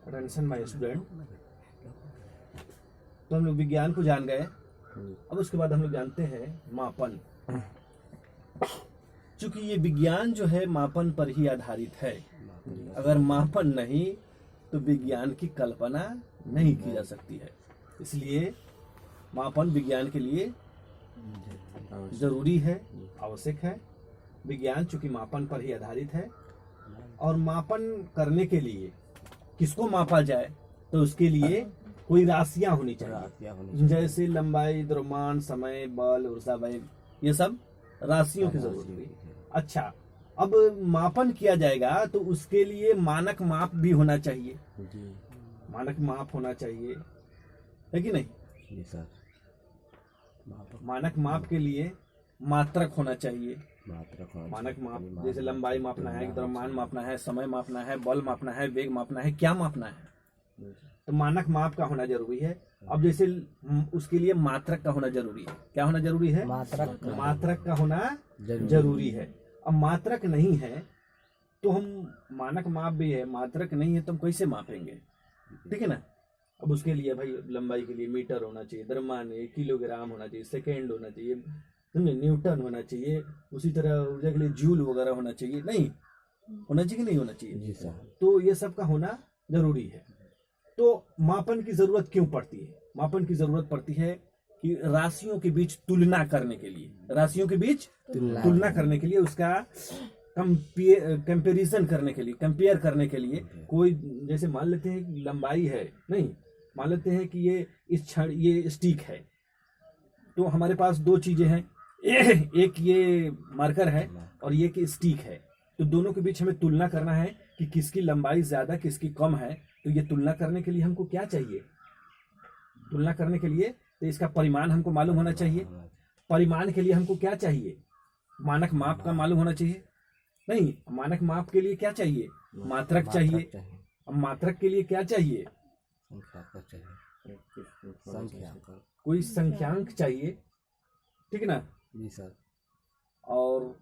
Attention my student. तो हम लोग विज्ञान को जान गए। अब उसके बाद हम लोग जानते हैं मापन। चूंकि ये विज्ञान जो है मापन पर ही आधारित है, अगर मापन नहीं तो विज्ञान की कल्पना नहीं की जा सकती है। इसलिए मापन विज्ञान के लिए जरूरी है, आवश्यक है। विज्ञान चूंकि मापन पर ही आधारित है, और मापन करने के लिए किसको मापा जाए तो उसके लिए कोई राशियां होनी चाहिए, जैसे लंबाई, द्रव्यमान, समय, बल, ऊर्जा, वेग, ये सब राशियों की जरूरत हुई। अच्छा, अब मापन किया जाएगा तो उसके लिए मानक माप भी होना चाहिए। मानक माप होना चाहिए, है कि नहीं? जी सर। मानक माप के लिए मात्रक होना चाहिए। मानक माप जैसे लंबाई मापना है, द्रव्यमान मापना है, समय मापना है, बल मापना है, वेग मापना है, क्या मापना है, तो मानक माप का होना जरूरी है। अब जैसे उसके लिए मात्रक का होना जरूरी है। क्या होना जरूरी है? मात्रक का होना जरूरी है। अब मात्रक नहीं है तो हम, मानक माप भी है, मात्रक नहीं है तो हम कैसे मापेंगे? ठीक है ना। अब उसके लिए भाई लंबाई के लिए मीटर होना चाहिए, द्रव्यमान किलोग्राम होना चाहिए, सेकेंड होना चाहिए, समझे, न्यूटन होना चाहिए। उसी तरह ऊर्जा के लिए जूल वगैरह होना चाहिए। नहीं होना चाहिए कि नहीं होना चाहिए? जी सर। तो ये सब का होना जरूरी है। तो मापन की जरूरत क्यों पड़ती है? मापन की जरूरत पड़ती है कि राशियों के बीच तुलना करने के लिए, राशियों के बीच तुलना करने के लिए, उसका कंपेरिजन करने के लिए, कंपेयर करने के लिए। कोई जैसे मान लेते हैं कि लंबाई है, नहीं मान लेते हैं कि ये स्टिक है, तो हमारे पास दो चीजें हैं, एक ये मार्कर है और ये कि स्टिक है। तो दोनों के बीच हमें तुलना करना है कि किसकी लंबाई ज्यादा, किसकी कम है। तो ये तुलना करने के लिए हमको क्या चाहिए? तुलना करने के लिए तो इसका परिमाण हमको मालूम होना चाहिए। परिमाण के लिए हमको क्या चाहिए? मानक माप का मालूम होना चाहिए। नहीं, मानक माप के लिए क्या चाहिए? मात्रक चाहिए। अब मात्रक के लिए क्या चाहिए? कोई संख्यांक चाहिए, ठीक है ना। जी सर। और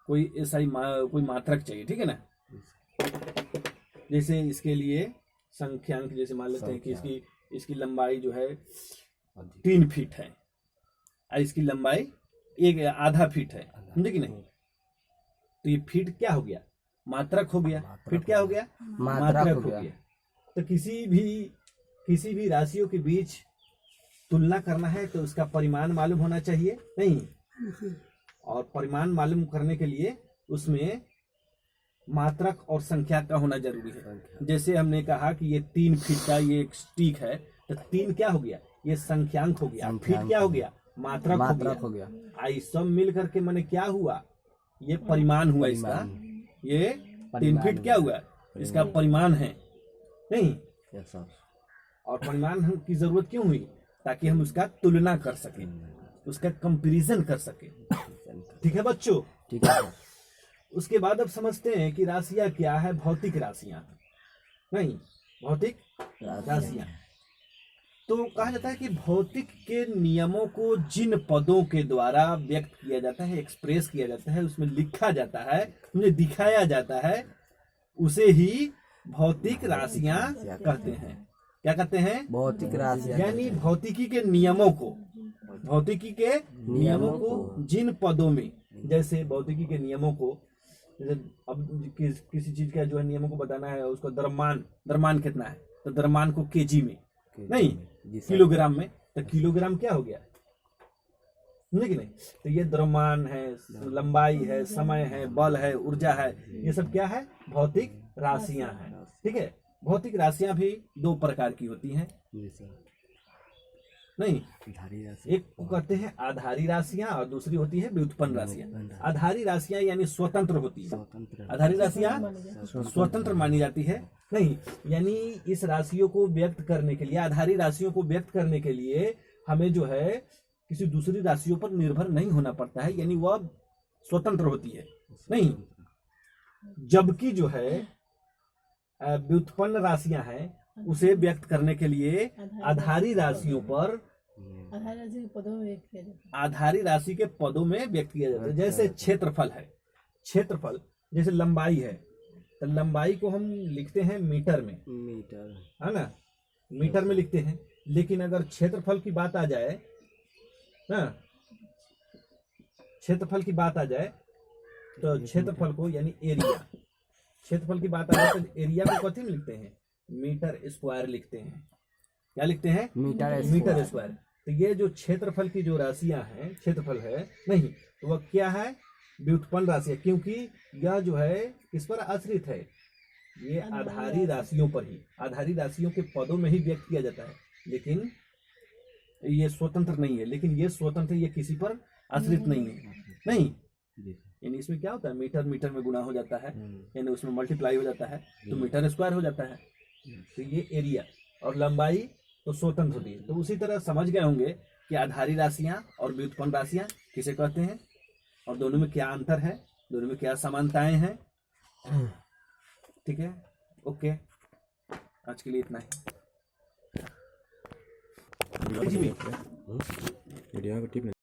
कोई ऐसा ही कोई मात्रक चाहिए, ठीक है ना। जैसे इसके लिए संख्यांक, जैसे मान लेते हैं कि इसकी लंबाई जो है 3 फीट है और इसकी लंबाई आधा फीट है, समझे कि नहीं। तो ये फीट क्या हो गया? मात्रक हो गया। फीट क्या हो गया? मात्रक हो गया। तो किसी भी राशियों के बीच तुलना करना है तो उसका परिमाण मालूम होना चाहिए, नहीं। और परिमाण मालूम करने के लिए उसमें मात्रक और संख्या का होना जरूरी है। जैसे हमने कहा कि ये 3 फीट का ये एक स्टिक है, तो 3 क्या हो गया? ये संख्यांक हो गया। फीट क्या हो गया? मात्रक हो गया। आई सब मिल करके मैंने क्या हुआ? ये परिमाण हुआ इसका। ये 3 फीट क्या हुआ? इसका परिमाण है, नहीं। और परिमाण की जरूरत क्यों हुई? ताकि हम उसका तुलना कर सकें, उसका कंपैरिजन कर सकें। ठीक है बच्चों? ठीक है। उसके बाद अब समझते हैं कि राशियां क्या है। भौतिक राशियां, नहीं, भौतिक राशियां। तो कहा जाता है कि भौतिक के नियमों को जिन पदों के द्वारा व्यक्त किया जाता है, एक्सप्रेस किया जाता है, उसमें लिखा जाता है, उन्हें दिखाया जाता है, उसे ही भौतिक राशियां कहते हैं। क्या कहते हैं? भौतिक राशियां। यानी भौतिकी के नियमों को, भौतिकी के नियमों को जिन पदों में, जैसे भौतिकी के नियमों को, अब किसी चीज का जो है नियमों को बताना है, उसको द्रव्यमान कितना है तो द्रव्यमान को केजी में, नहीं किलोग्राम में। तो किलोग्राम क्या हो गया, नहीं कि नहीं। तो ये द्रव्यमान है, लंबाई है, समय है, बल है, ऊर्जा है, ये सब क्या है? भौतिक राशियां हैं। ठीक है। भौतिक राशियां भी 2 प्रकार की होती हैं, नहीं। एक को कहते हैं आधारी राशियां और दूसरी होती है व्युत्पन्न राशियां। आधारी राशियां यानी स्वतंत्र होती है। आधारी राशियां स्वतंत्र मानी जाती है, नहीं। यानी इस राशियों को व्यक्त करने के लिए, आधारी राशियों को व्यक्त करने के लिए हमें जो है किसी दूसरी राशियों पर निर्भर नहीं होना पड़ता है, यानी वह स्वतंत्र होती है, नहीं। जबकि जो है व्युत्पन्न राशियां हैं, उसे व्यक्त करने के लिए आधारी राशियों पर, आधारी राशि के पदों में व्यक्त किया जाता है। जैसे क्षेत्रफल है, क्षेत्रफल जैसे लंबाई है, तो लंबाई को हम लिखते हैं मीटर में, मीटर, है ना, मीटर में लिखते हैं। लेकिन अगर क्षेत्रफल की बात आ जाए ना, क्षेत्रफल की बात आ जाए तो क्षेत्रफल को यानी एरिया, क्षेत्रफल की बात आ जाए तो एरिया को कथी में लिखते हैं, मीटर स्क्वायर लिखते हैं। क्या लिखते हैं, मीटर स्क्वायर। तो ये जो क्षेत्रफल की जो राशियां हैं, क्षेत्रफल है नहीं तो वह क्या है, व्युत्पन्न राशि है, क्योंकि यह जो है किस पर आश्रित है, ये आधारी राशियों पर ही, आधारी राशियों के पदों में ही व्यक्त किया जाता है, लेकिन ये स्वतंत्र नहीं है। लेकिन ये स्वतंत्र, ये किसी पर आश्रित नहीं है, नहीं, यानी इसमें क्या होता है, मीटर मीटर में गुणा हो जाता है, यानी उसमें मल्टीप्लाई हो जाता है तो मीटर स्क्वायर हो जाता है। तो ये एरिया और लंबाई तो स्वतंत्र होती है। तो उसी तरह समझ गए होंगे कि आधारी राशियां और व्युत्पन्न राशियां किसे कहते हैं और दोनों में क्या अंतर है, दोनों में क्या समानताएं हैं। ठीक है, ओके, आज के लिए इतना ही। वीडियो को टिप